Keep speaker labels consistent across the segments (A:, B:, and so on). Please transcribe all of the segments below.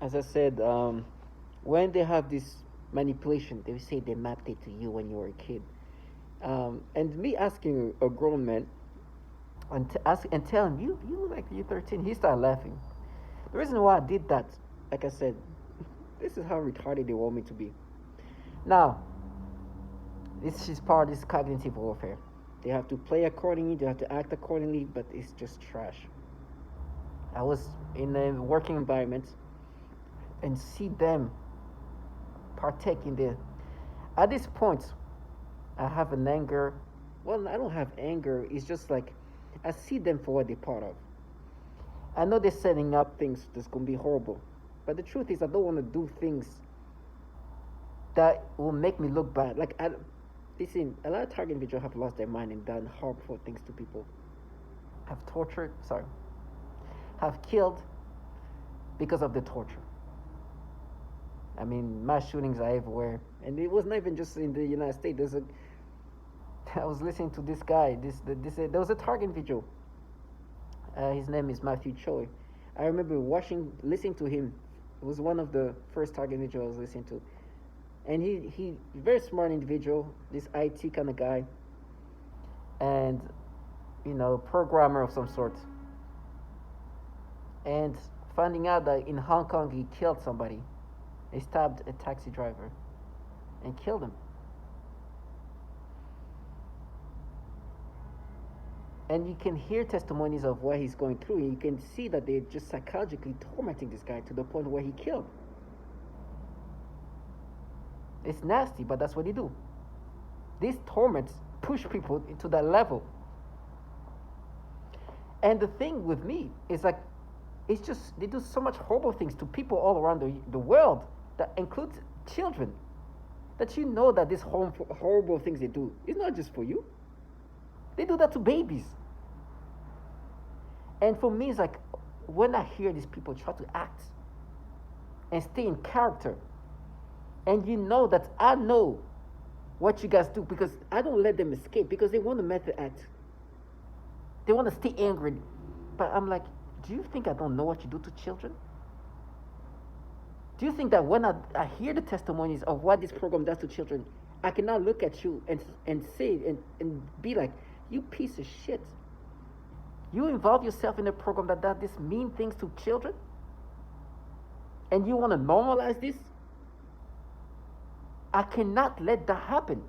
A: as I said, when they have this manipulation, they say they mapped it to you when you were a kid. And me asking a grown man and tell him, you look like you're 13, he started laughing. The reason why I did that, like I said, this is how retarded they want me to be. Now, this is part of this cognitive warfare. They have to play accordingly, they have to act accordingly, but it's just trash. I was in a working environment and see them partake in the. At this point, I have an anger. Well, I don't have anger. It's just like I see them for what they're part of. I know they're setting up things that's gonna be horrible, but the truth is, I don't want to do things that will make me look bad. Like, listen, a lot of target individuals have lost their mind and done harmful things to people. Have tortured. Sorry. Have killed because of the torture. I mean, mass shootings are everywhere, and it was not even just in the United States. I was listening to this guy. There was a target individual. His name is Matthew Choi. I remember listening to him. It was one of the first target individuals I was listening to, and he very smart individual. This IT kind of guy, and programmer of some sort. And finding out that in Hong Kong he killed somebody. He stabbed a taxi driver and killed him. And you can hear testimonies of what he's going through. You can see that they're just psychologically tormenting this guy to the point where he killed. It's nasty, but that's what they do. These torments push people into that level. And the thing with me is like, it's just, they do so much horrible things to people all around the world that includes children. That you know that these horrible things they do is not just for you. They do that to babies. And for me, it's like, when I hear these people try to act and stay in character, and you know that I know what you guys do because I don't let them escape because they want to method act. They want to stay angry. But I'm like, do you think I don't know what you do to children? Do you think that when I hear the testimonies of what this program does to children, I cannot look at you and say and be like, you piece of shit. You involve yourself in a program that does these mean things to children? And you want to normalize this? I cannot let that happen.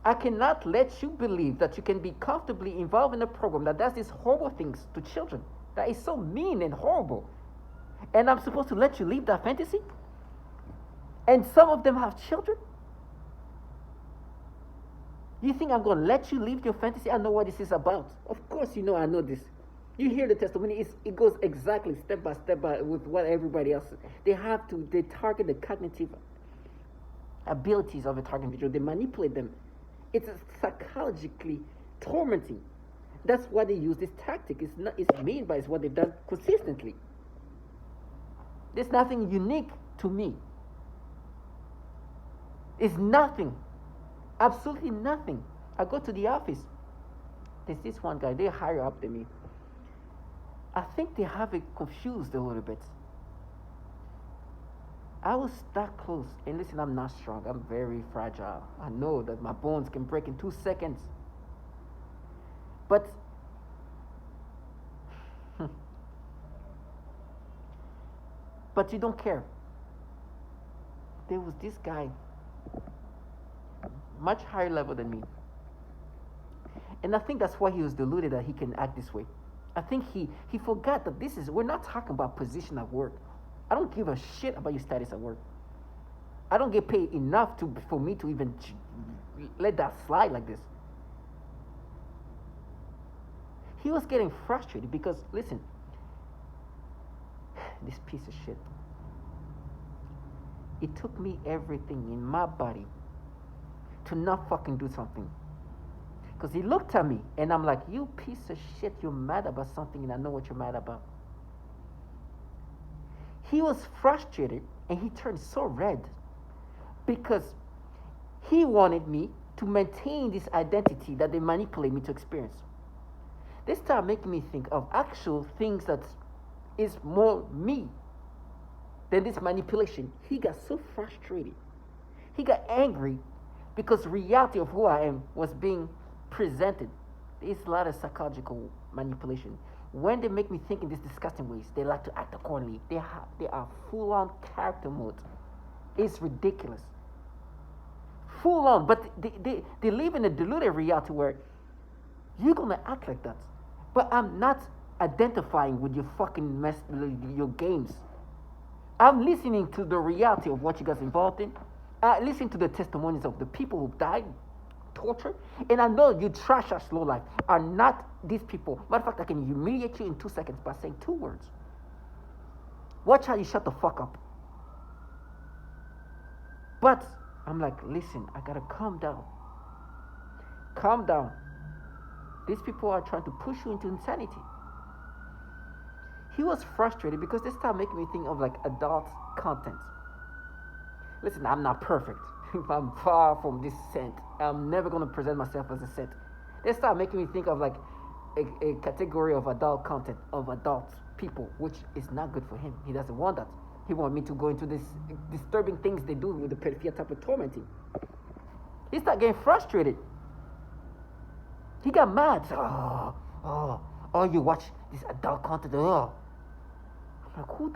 A: I cannot let you believe that you can be comfortably involved in a program that does these horrible things to children. That is so mean and horrible. And I'm supposed to let you live that fantasy? And some of them have children? You think I'm going to let you live your fantasy? I know what this is about. Of course you know I know this. You hear the testimony, it goes exactly step by step with what everybody else. They target the cognitive abilities of a target individual. They manipulate them. It's psychologically tormenting. That's why they use this tactic. It's mean, but it's what they've done consistently. There's nothing unique to me. It's nothing. Absolutely nothing. I go to the office. There's this one guy, they're higher up than me. I think they have it confused a little bit. I was that close. And listen, I'm not strong. I'm very fragile. I know that my bones can break in 2 seconds. But but you don't care. There was this guy, much higher level than me. And I think that's why he was deluded that he can act this way. I think he forgot that we're not talking about position at work. I don't give a shit about your status at work. I don't get paid enough for me to even let that slide like this. He was getting frustrated because, listen, this piece of shit. It took me everything in my body to not fucking do something. Because he looked at me and I'm like, you piece of shit, you're mad about something and I know what you're mad about. He was frustrated and he turned so red because he wanted me to maintain this identity that they manipulate me to experience. They start making me think of actual things that is more me than this manipulation. He got so frustrated. He got angry because the reality of who I am was being presented. There's a lot of psychological manipulation. When they make me think in these disgusting ways, they like to act accordingly. They are full on character mode. It's ridiculous. Full on, but they live in a deluded reality where you're gonna act like that. But I'm not identifying with your fucking mess, your games. I'm listening to the reality of what you guys involved in. I listen to the testimonies of the people who died, tortured, and I know you trash ass low life are not these people. Matter of fact, I can humiliate you in 2 seconds by saying 2 words. Watch how you shut the fuck up. But I'm like, listen, I gotta calm down. Calm down. These people are trying to push you into insanity. He was frustrated because they started making me think of like adult content. Listen, I'm not perfect. I'm far from this saint. I'm never gonna present myself as a saint. They start making me think of like a category of adult content, of adult people, which is not good for him. He doesn't want that. He wants me to go into this disturbing things they do with the pedophilia type of tormenting. He started getting frustrated. He got mad. Oh, you watch this adult content. Oh. I'm like, who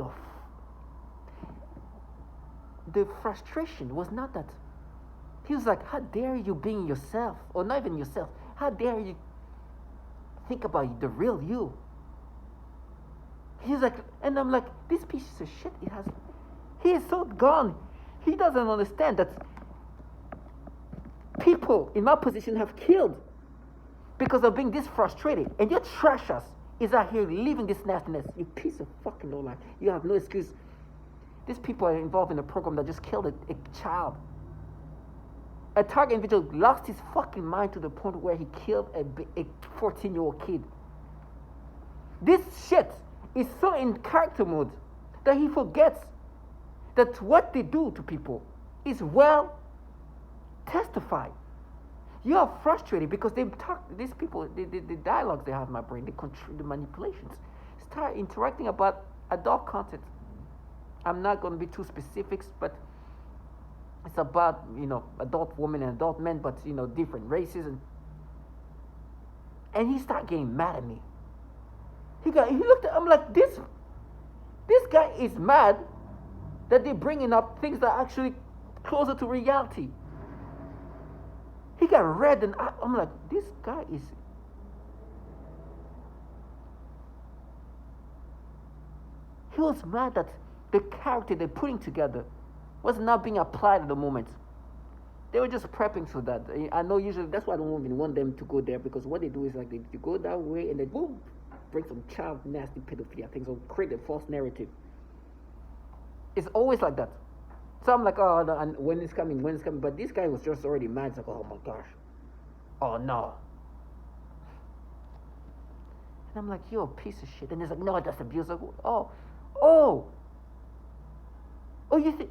A: the frustration was not that. He was like, how dare you being yourself? Or not even yourself. How dare you think about the real you? He's like, and I'm like, this piece of shit, he is so gone. He doesn't understand that people in my position have killed because of being this frustrated. And your trash ass is out here living this nastiness. You piece of fucking low life. You have no excuse. These people are involved in a program that just killed a child. A target individual lost his fucking mind to the point where he killed a 14-year-old kid. This shit is so in character mode that he forgets that what they do to people is well testified. You are frustrated because these people, the dialogues they have in my brain, the manipulations, start interacting about adult content. I'm not going to be too specifics, but it's about, adult women and adult men, but, different races. And he started getting mad at me. He looked at, I'm like, this guy is mad that they're bringing up things that are actually closer to reality. He got red, and I'm like, this guy is. He was mad that the character they're putting together was not being applied at the moment. They were just prepping for that. I know usually that's why I don't even want them to go there, because what they do is like they go that way and then boom, bring some child nasty pedophilia things or create a false narrative. It's always like that. So I'm like, oh, no, and when it's coming. But this guy was just already mad. It's like, oh my gosh. Oh no. And I'm like, you're a piece of shit. And he's like, no, that's abuse. Like, oh, you think?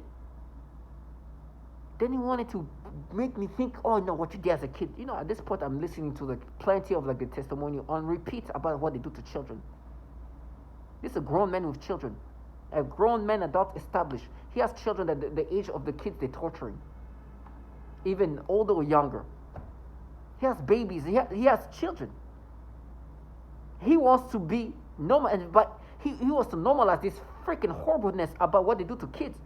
A: Then he wanted to make me think, oh no, what you did as a kid. At this point, I'm listening to plenty of the testimonial on repeat about what they do to children. This is a grown man with children. A grown man, adult, established. He has children at the age of the kids they're torturing. Even older or younger. He has babies. He has children. He wants to be normal, but he wants to normalize this freaking horribleness about what they do to kids.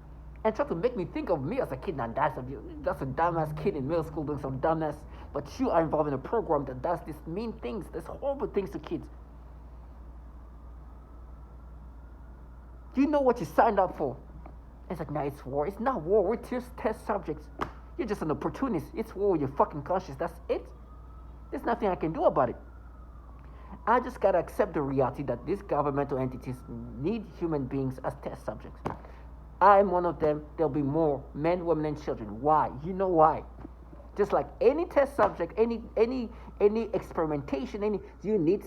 A: And try to make me think of me as a kid. Now that's a dumbass kid in middle school doing some dumbness. But you are involved in a program that does these mean things, these horrible things to kids. Do you know what you signed up for? It's like, nah, it's war. It's not war. We're just test subjects. You're just an opportunist. It's war with your fucking conscience. That's it. There's nothing I can do about it. I just gotta accept the reality that these governmental entities need human beings as test subjects. I'm one of them. There'll be more men, women, and children. Why? You know why? Just like any test subject, any experimentation, you need